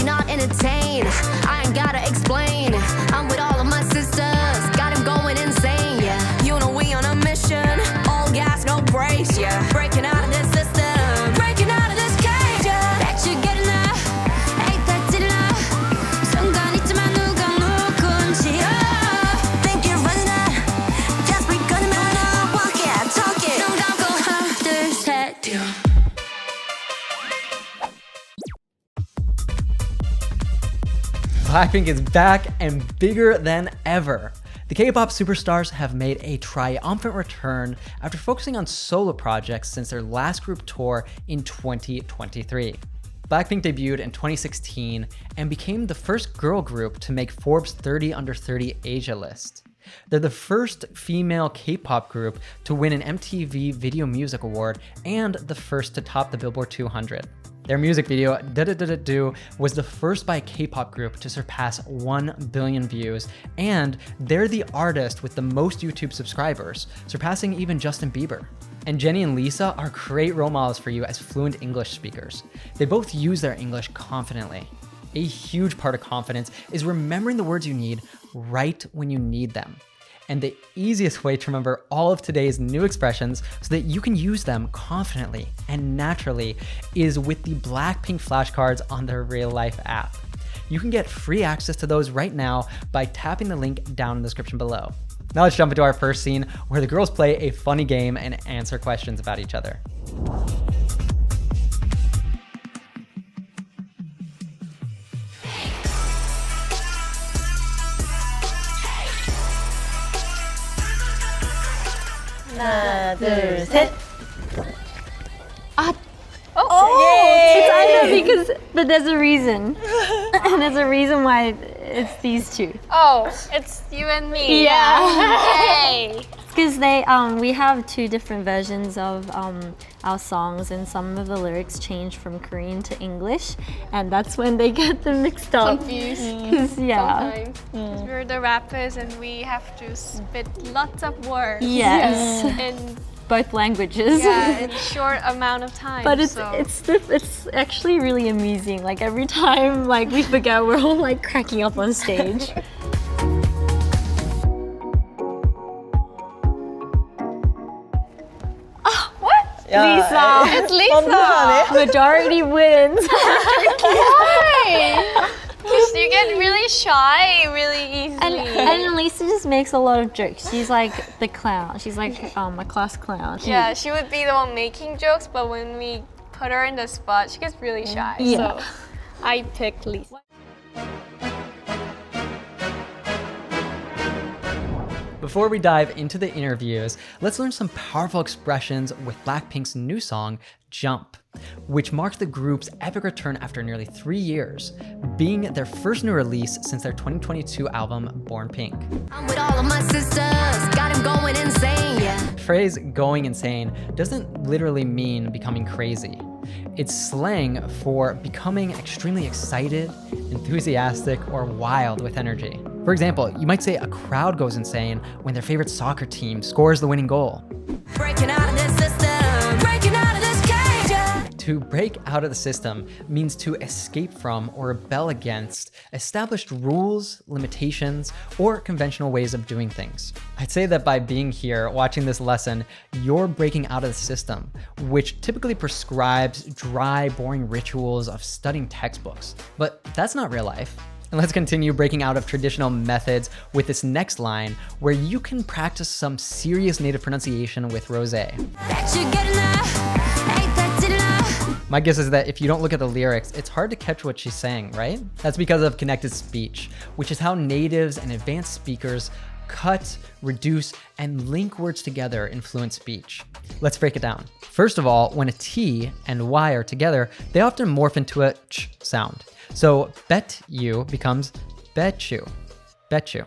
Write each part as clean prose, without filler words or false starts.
you're not entertained, I ain't gotta explain. I'm with all of my sisters, got him going insane, yeah. You know we on a mission, all gas, no brakes, yeah. Breaking out of this system, breaking out of this cage, yeah. Bet you're getting there, ain't that enough? 순간 있지만 누가 누군지, think you're running out, just because I'm out, walk it, talk it. 눈 감고 하나, 둘, 셋, BLACKPINK is back and bigger than ever. The K-pop superstars have made a triumphant return after focusing on solo projects since their last group tour in 2023. BLACKPINK debuted in 2016 and became the first girl group to make Forbes 30 Under 30 Asia list. They're the first female K-pop group to win an MTV Video Music Award and the first to top the Billboard 200. Their music video, Da Da Da Da Do, was the first by a K-pop group to surpass 1 billion views, and they're the artist with the most YouTube subscribers, surpassing even Justin Bieber. And Jennie and Lisa are great role models for you as fluent English speakers. They both use their English confidently. A huge part of confidence is remembering the words you need right when you need them. And the easiest way to remember all of today's new expressions so that you can use them confidently and naturally is with the BLACKPINK flashcards on their real life app. You can get free access to those right now by tapping the link down in the description below. Now let's jump into our first scene where the girls play a funny game and answer questions about each other. 하나, 둘, 셋. It's either because, but there's a reason. And there's a reason why it's these two. Oh, it's you and me. Yeah. Yay. Because we have two different versions of our songs, and some of the lyrics change from Korean to English, and that's when they get them mixed up. Confused. Yeah. Sometimes. 'Cause we're the rappers and we have to spit lots of words. Yes. In Both languages. in short amount of time. But it's so. it's actually really amusing. Like every time we forget, we're all like cracking up on stage. Lisa. It's Lisa. Majority wins. Why? Because you get really shy really easily. And Lisa just makes a lot of jokes. She's like the clown. She's like a class clown. Yeah, she would be the one making jokes, but when we put her in the spot, she gets really shy. Yeah. So I picked Lisa. Before we dive into the interviews, let's learn some powerful expressions with BLACKPINK's new song, Jump, which marks the group's epic return after nearly 3 years, being their first new release since their 2022 album, Born Pink. I'm with all of my sisters, got him going insane, yeah. The phrase going insane doesn't literally mean becoming crazy. It's slang for becoming extremely excited, enthusiastic, or wild with energy. For example, you might say a crowd goes insane when their favorite soccer team scores the winning goal. Breaking out of this system, breaking out of this cage, yeah. To break out of the system means to escape from or rebel against established rules, limitations, or conventional ways of doing things. I'd say that by being here, watching this lesson, you're breaking out of the system, which typically prescribes dry, boring rituals of studying textbooks. But that's not real life. And let's continue breaking out of traditional methods with this next line, where you can practice some serious native pronunciation with Rosé. Bet you're getting there, ain't that enough? My guess is that if you don't look at the lyrics, it's hard to catch what she's saying, right? That's because of connected speech, which is how natives and advanced speakers cut, reduce, and link words together in fluent speech. Let's break it down. First of all, when a T and Y are together, they often morph into a ch sound. So bet you becomes bet you, bet you.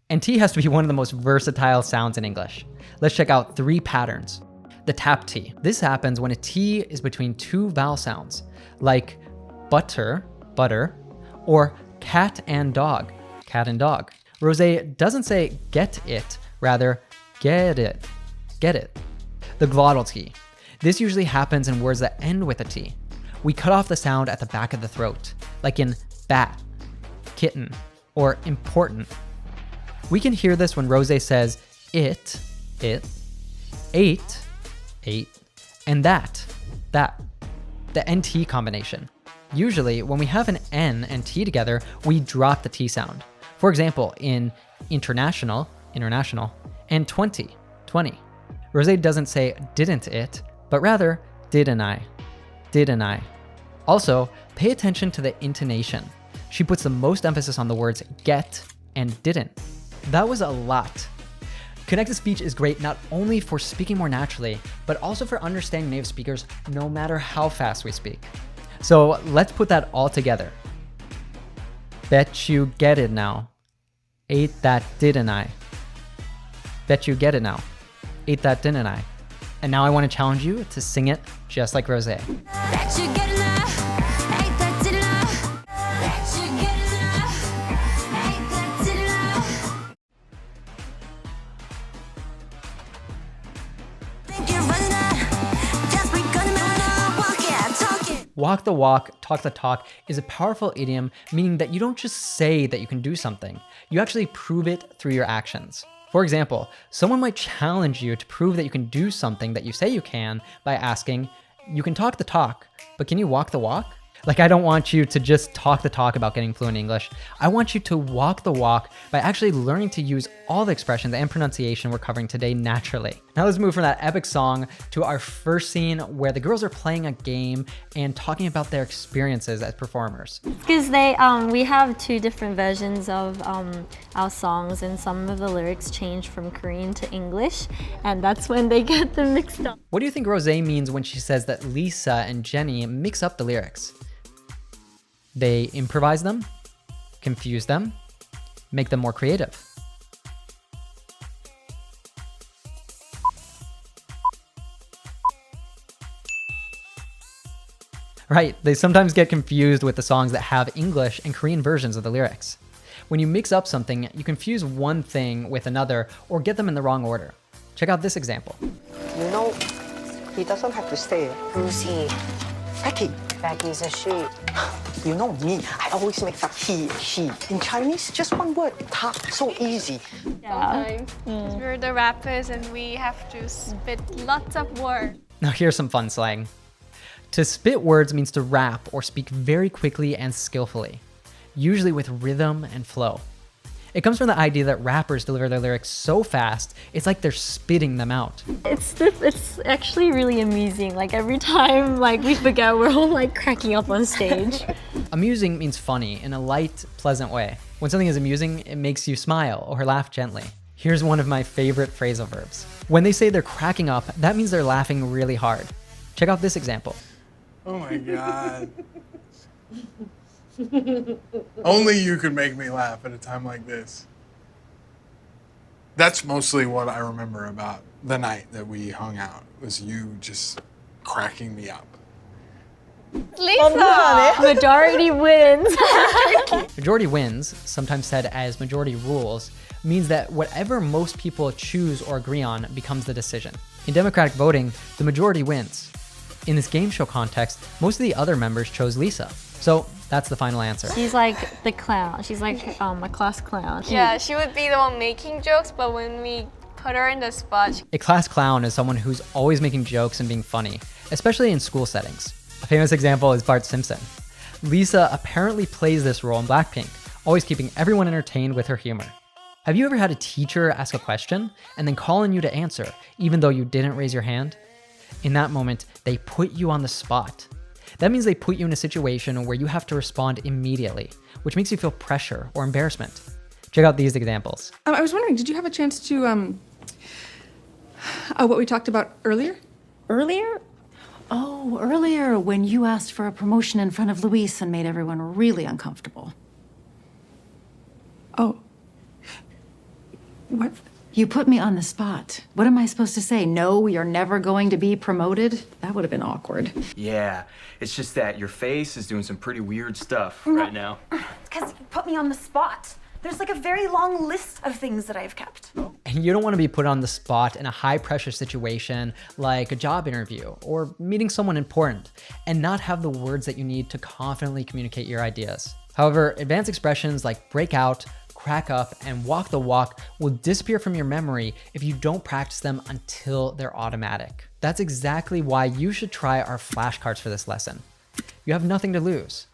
And T has to be one of the most versatile sounds in English. Let's check out 3 patterns. The tap T. This happens when a T is between 2 vowel sounds, like butter, butter, or cat and dog, cat and dog. Rosé doesn't say get it, rather get it, get it. The glottal T. This usually happens in words that end with a T. we cut off the sound at the back of the throat, like in bat, kitten, or important. We can hear this when Rosé says it, ate, and that, the NT combination. Usually, when we have an N and T together, we drop the T sound. For example, in international, and 20. Rosé doesn't say didn't it, but rather didn't I. Also, pay attention to the intonation. She puts the most emphasis on the words get and didn't. That was a lot. Connected speech is great not only for speaking more naturally, but also for understanding native speakers no matter how fast we speak. So let's put that all together. Bet you get it now. Ate that, didn't I? Bet you get it now. Ate that, didn't I? And now I want to challenge you to sing it just like Rosé. Bet you get enough. Ain't that did enough? Bet you get enough. Ain't that did enough? Think you're running out. Just because I'm walk it, talk it. Walk the walk, talk the talk is a powerful idiom meaning that you don't just say that you can do something, you actually prove it through your actions. For example, someone might challenge you to prove that you can do something that you say you can by asking, you can talk the talk, but can you walk the walk? Like, I don't want you to just talk the talk about getting fluent English. I want you to walk the walk by actually learning to use all the expressions and pronunciation we're covering today naturally. Now let's move from that epic song to our first scene where the girls are playing a game and talking about their experiences as performers. Because we have two different versions of our songs, and some of the lyrics change from Korean to English, and that's when they get them mixed up. What do you think Rosé means when she says that Lisa and Jenny mix up the lyrics? They improvise them, confuse them, make them more creative. Right, they sometimes get confused with the songs that have English and Korean versions of the lyrics. When you mix up something, you confuse one thing with another or get them in the wrong order. Check out this example. You know, he doesn't have to stay. Who's he? Becky, Becky's a she. you know me, I always mix up he, she. In Chinese, just one word, ta, so easy. Sometimes. 'Cause we're the rappers and we have to spit lots of words. Now here's some fun slang. To spit words means to rap or speak very quickly and skillfully, usually with rhythm and flow. It comes from the idea that rappers deliver their lyrics so fast, it's like they're spitting them out. It's actually really amusing. Like every time we forget, we're all cracking up on stage. Amusing means funny in a light, pleasant way. When something is amusing, it makes you smile or laugh gently. Here's one of my favorite phrasal verbs. When they say they're cracking up, that means they're laughing really hard. Check out this example. Oh my God. Only you could make me laugh at a time like this. That's mostly what I remember about the night that we hung out, was you just cracking me up. Lisa! Majority wins. Majority wins, sometimes said as majority rules, means that whatever most people choose or agree on becomes the decision. In democratic voting, the majority wins. In this game show context, most of the other members chose Lisa. So that's the final answer. She's like the clown. She's like a class clown. Yeah, she would be the one making jokes, but when we put her in the spot, A class clown is someone who's always making jokes and being funny, especially in school settings. A famous example is Bart Simpson. Lisa apparently plays this role in BLACKPINK, always keeping everyone entertained with her humor. Have you ever had a teacher ask a question and then call on you to answer, even though you didn't raise your hand? In that moment, they put you on the spot. That means they put you in a situation where you have to respond immediately, which makes you feel pressure or embarrassment. Check out these examples. I was wondering, did you have a chance to, what we talked about earlier? Earlier? Oh, earlier when you asked for a promotion in front of Luis and made everyone really uncomfortable. Oh. What? You put me on the spot. What am I supposed to say? No, you're never going to be promoted? That would have been awkward. Yeah, it's just that your face is doing some pretty weird stuff right now. Because you put me on the spot. There's like a very long list of things that I've kept. And And you don't want to be put on the spot in a high pressure situation like a job interview or meeting someone important and not have the words that you need to confidently communicate your ideas. However, advanced expressions like break out, crack up, and walk the walk will disappear from your memory if you don't practice them until they're automatic. That's exactly why you should try our flashcards for this lesson. You have nothing to lose.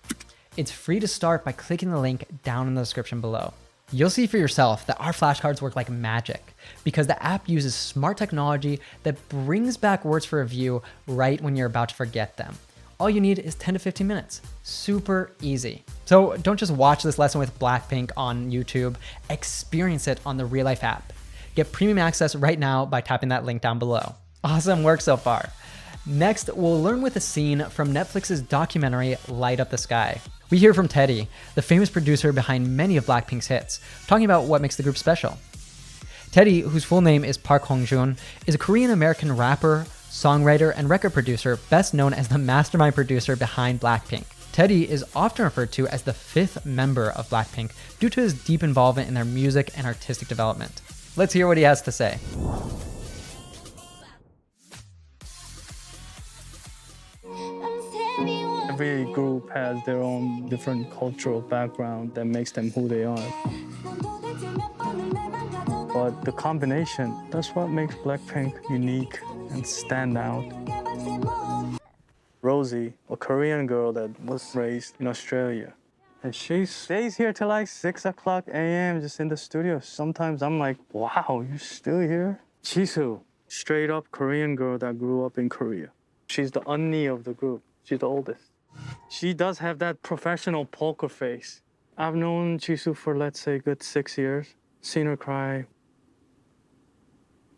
It's free to start by clicking the link down in the description below. You'll see for yourself that our flashcards work like magic because the app uses smart technology that brings back words for review right when you're about to forget them. All you need is 10 to 15 minutes. Super easy. So don't just watch this lesson with BLACKPINK on YouTube, experience it on the real life app. Get premium access right now by tapping that link down below. Awesome work so far. Next, we'll learn with a scene from Netflix's documentary, Light Up the Sky. We hear from Teddy, the famous producer behind many of BLACKPINK's hits, talking about what makes the group special. Teddy, whose full name is Park Hong-joon, is a Korean-American rapper, songwriter, and record producer best known as the mastermind producer behind BLACKPINK. Teddy is often referred to as the 5th member of BLACKPINK due to his deep involvement in their music and artistic development. Let's hear what he has to say. Every group has their own different cultural background that makes them who they are. But the combination, that's what makes BLACKPINK unique and stand out. Rosie, a Korean girl that was raised in Australia. And she stays here till like 6 o'clock a.m. just in the studio. Sometimes I'm like, wow, you're still here? Jisoo, straight up Korean girl that grew up in Korea. She's the 언니 of the group. She's the oldest. She does have that professional poker face. I've known Jisoo for, let's say, a good 6 years. Seen her cry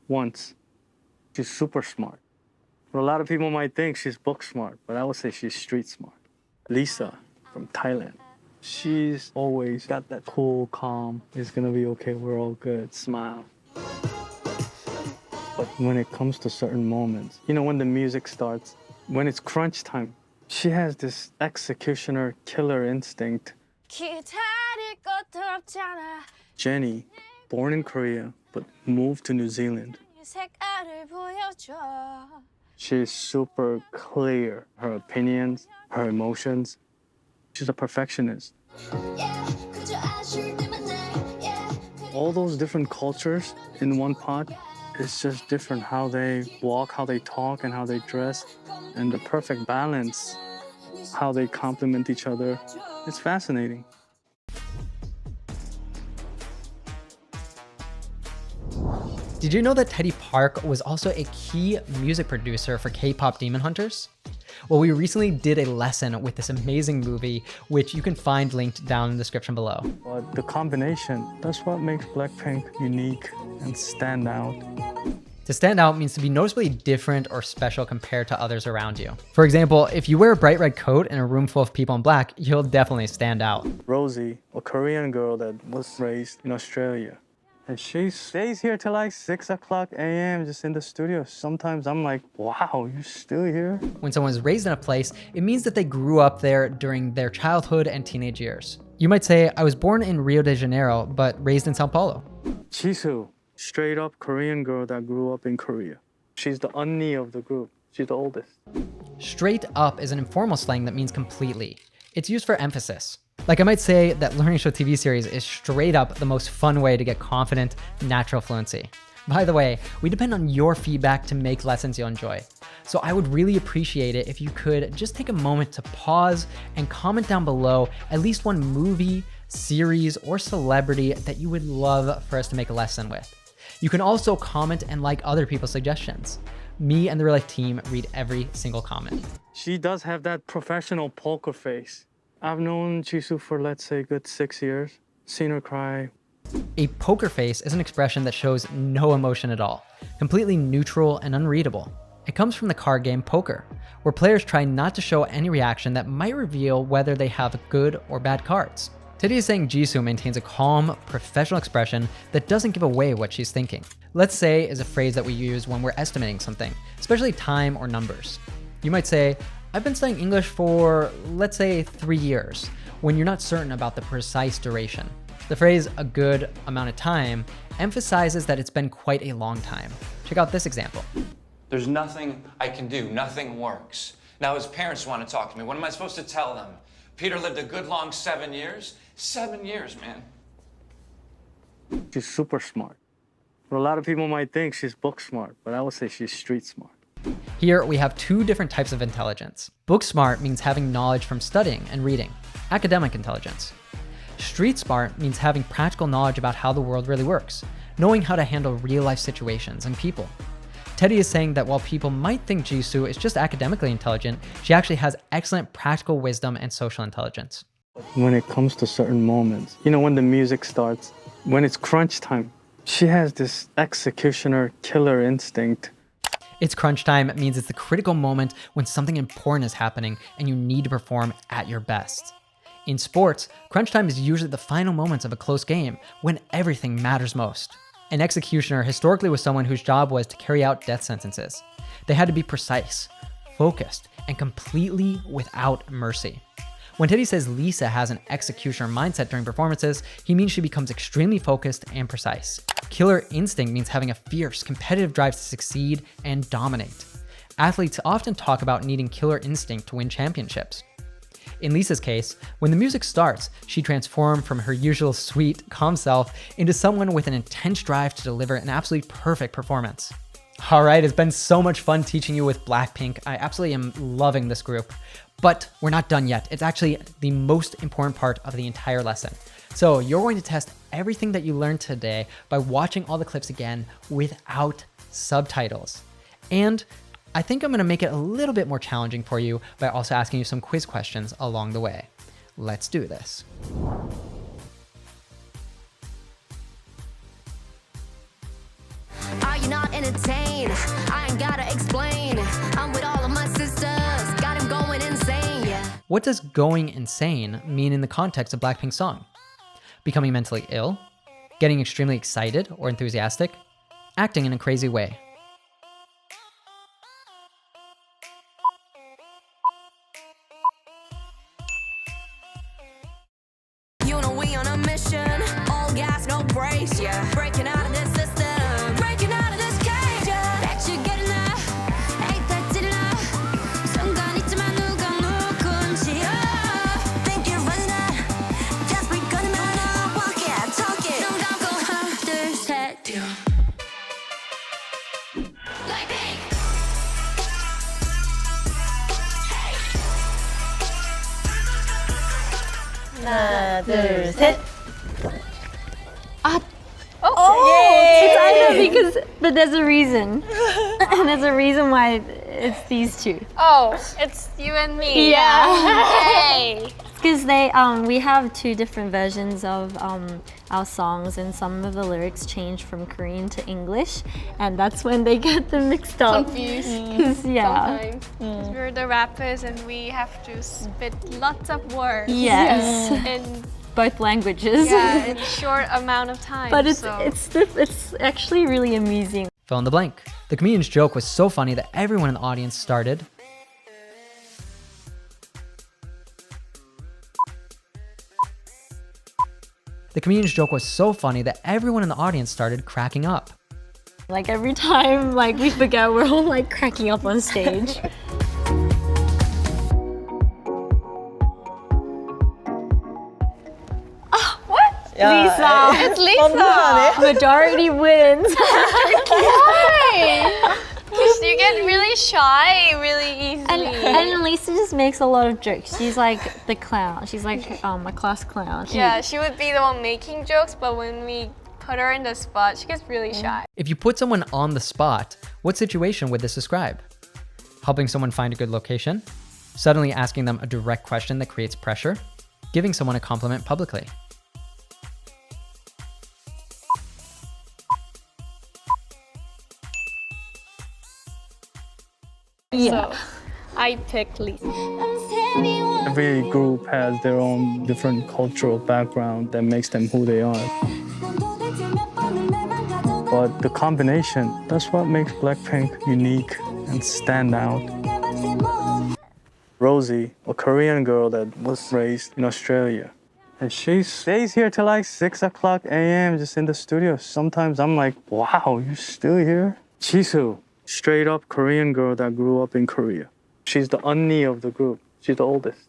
once. She's super smart. A lot of people might think she's book smart, but I would say she's street smart. Lisa from Thailand. She's always got that cool, calm, it's gonna be okay, we're all good, smile. But when it comes to certain moments, you know, when the music starts, when it's crunch time, she has this executioner killer instinct. Jenny, born in Korea, but moved to New Zealand. She's super clear, her opinions, her emotions. She's a perfectionist. All those different cultures in one pot, it's just different how they walk, how they talk, and how they dress, and the perfect balance, how they complement each other. It's fascinating. Did you know that Teddy Park was also a key music producer for K-pop Demon Hunters? Well, we recently did a lesson with this amazing movie, which you can find linked down in the description below. But the combination, that's what makes BLACKPINK unique and stand out. To stand out means to be noticeably different or special compared to others around you. For example, if you wear a bright red coat in a room full of people in black, you'll definitely stand out. Rosie, a Korean girl that was raised in Australia. And she stays here till like 6 o'clock a.m. just in the studio. Sometimes I'm like, wow, you're still here? When someone is raised in a place, it means that they grew up there during their childhood and teenage years. You might say, I was born in Rio de Janeiro, but raised in Sao Paulo. Jisoo, straight up Korean girl that grew up in Korea. She's the 언니 of the group. She's the oldest. Straight up is an informal slang that means completely. It's used for emphasis. Like I might say that Learning Show TV series is straight up the most fun way to get confident, natural fluency. By the way, we depend on your feedback to make lessons you'll enjoy. So I would really appreciate it if you could just take a moment to pause and comment down below at least one movie, series, or celebrity that you would love for us to make a lesson with. You can also comment and like other people's suggestions. Me and the real life team read every single comment. She does have that professional poker face. I've known Jisoo for, let's say, a good 6 years. Seen her cry. A poker face is an expression that shows no emotion at all, completely neutral and unreadable. It comes from the card game poker, where players try not to show any reaction that might reveal whether they have good or bad cards. Teddy is saying Jisoo maintains a calm, professional expression that doesn't give away what she's thinking. Let's say is a phrase that we use when we're estimating something, especially time or numbers. You might say, I've been studying English for, let's say, 3 years, when you're not certain about the precise duration. The phrase "a good amount of time" emphasizes that it's been quite a long time. Check out this example. There's nothing I can do. Nothing works. Now his parents want to talk to me. What am I supposed to tell them? Peter lived a good long 7 years? 7 years, man. She's super smart. A lot of people might think she's book smart, but I would say she's street smart. Here we have two different types of intelligence. Book smart means having knowledge from studying and reading, academic intelligence. Street smart means having practical knowledge about how the world really works, knowing how to handle real-life situations and people. Teddy is saying that while people might think Jisoo is just academically intelligent, she actually has excellent practical wisdom and social intelligence. When it comes to certain moments, when the music starts, when it's crunch time, she has this executioner killer instinct. It's crunch time means it's the critical moment when something important is happening and you need to perform at your best. In sports, crunch time is usually the final moments of a close game when everything matters most. An executioner historically was someone whose job was to carry out death sentences. They had to be precise, focused, and completely without mercy. When Teddy says Lisa has an executioner mindset during performances, he means she becomes extremely focused and precise. Killer instinct means having a fierce, competitive drive to succeed and dominate. Athletes often talk about needing killer instinct to win championships. In Lisa's case, when the music starts, she transforms from her usual sweet, calm self into someone with an intense drive to deliver an absolutely perfect performance. All right, it's been so much fun teaching you with BLACKPINK. I absolutely am loving this group. But we're not done yet. It's actually the most important part of the entire lesson. So you're going to test everything that you learned today by watching all the clips again without subtitles. And I think I'm going to make it a little bit more challenging for you by also asking you some quiz questions along the way. Let's do this. Are you not entertained? I ain't gotta explain. I'm with all of my sisters. Got him going insane, yeah. What does going insane mean in the context of BLACKPINK's song? Becoming mentally ill? Getting extremely excited or enthusiastic? Acting in a crazy way? You know we on a mission. All gas, no brakes, yeah. Breaking out of this system. Breaking out of this cage, yeah. Bet you're getting there. Ain't that did enough. 순간 있지만 누가 누군지. Think you're running out. Just break on the moon. Walk it, talk it. 눈 감고 하나, 둘, 셋, 뛰어. BLACKPINK. 하나, 둘, 셋. Oh, It's either but there's a reason. And there's a reason why it's these two. Oh, it's you and me. Yeah. Hey. Because we have two different versions of our songs, and some of the lyrics change from Korean to English, and that's when they get them mixed up. Confused. Yeah. Sometimes. 'Cause we're the rappers and we have to spit lots of words. Yes. In Both languages. yeah, in short amount of time. But it's so. it's actually really amusing. Fill in the blank. The comedian's joke was so funny that everyone in the audience started. The comedian's joke was so funny that everyone in the audience started cracking up. Like every time we forget, we're all cracking up on stage. Lisa! It's Lisa! Majority wins! Why? Because you get really shy really easily. And Lisa just makes a lot of jokes. She's like the clown. She's like a class clown. Yeah, she would be the one making jokes, but when we put her in the spot, she gets really shy. If you put someone on the spot, what situation would this describe? Helping someone find a good location? Suddenly asking them a direct question that creates pressure? Giving someone a compliment publicly? Yeah. So, I picked Lisa. Every group has their own different cultural background that makes them who they are. But the combination, that's what makes BLACKPINK unique and stand out. Rosie, a Korean girl that was raised in Australia, And she stays here till like 6 o'clock a.m. just in the studio. Sometimes I'm like, wow, you're still here? Jisoo, straight up Korean girl that grew up in Korea. She's the 언니 of the group. She's the oldest.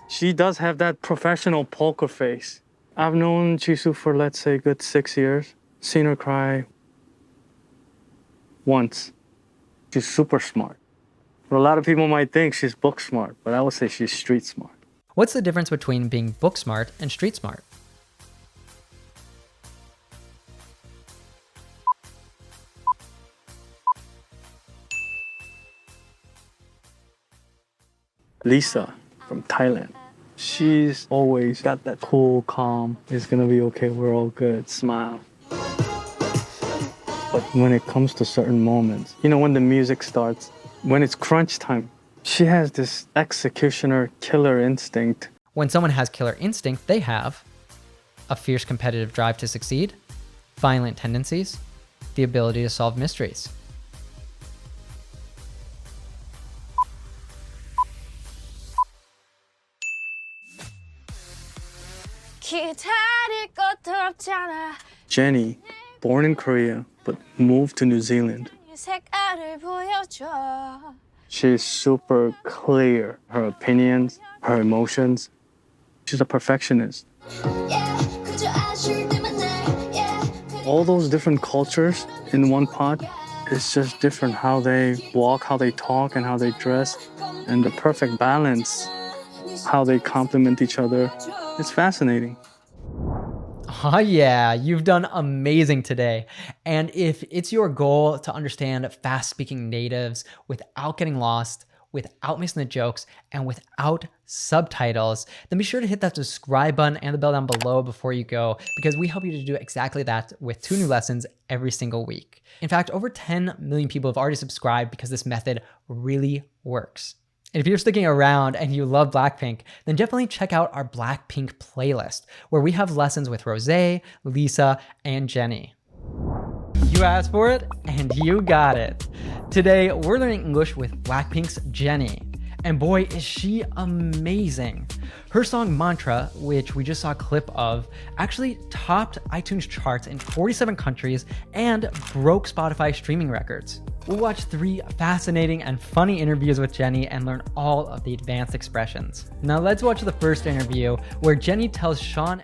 She does have that professional poker face. I've known Jisoo for, let's say, good 6 years. Seen her cry once. She's super smart. A lot of people might think she's book smart, but I would say she's street smart. What's the difference between being book smart and street smart? Lisa from Thailand. She's always got that cool, calm, it's gonna be okay, we're all good, smile. But when it comes to certain moments, you know, when the music starts, when it's crunch time, she has this executioner killer instinct. When someone has killer instinct, they have a fierce competitive drive to succeed, violent tendencies, the ability to solve mysteries. Jenny, born in Korea, but moved to New Zealand. She's super clear, her opinions, her emotions. She's a perfectionist. All those different cultures in one pot, it's just different how they walk, how they talk, and how they dress, and the perfect balance, how they complement each other. It's fascinating. Oh yeah, you've done amazing today. And if it's your goal to understand fast-speaking natives without getting lost, without missing the jokes, and without subtitles, then be sure to hit that subscribe button and the bell down below before you go, because we help you to do exactly that with 2 new lessons every single week. In fact, over 10 million people have already subscribed because this method really works. And if you're sticking around and you love BLACKPINK, then definitely check out our BLACKPINK playlist, where we have lessons with Rosé, Lisa, and Jenny. You asked for it, and you got it. Today, we're learning English with BLACKPINK's Jenny. And boy, is she amazing. Her song Mantra, which we just saw a clip of, actually topped iTunes charts in 47 countries and broke Spotify streaming records. We'll watch 3 fascinating and funny interviews with Jenny and learn all of the advanced expressions. Now let's watch the first interview where Jenny tells Sean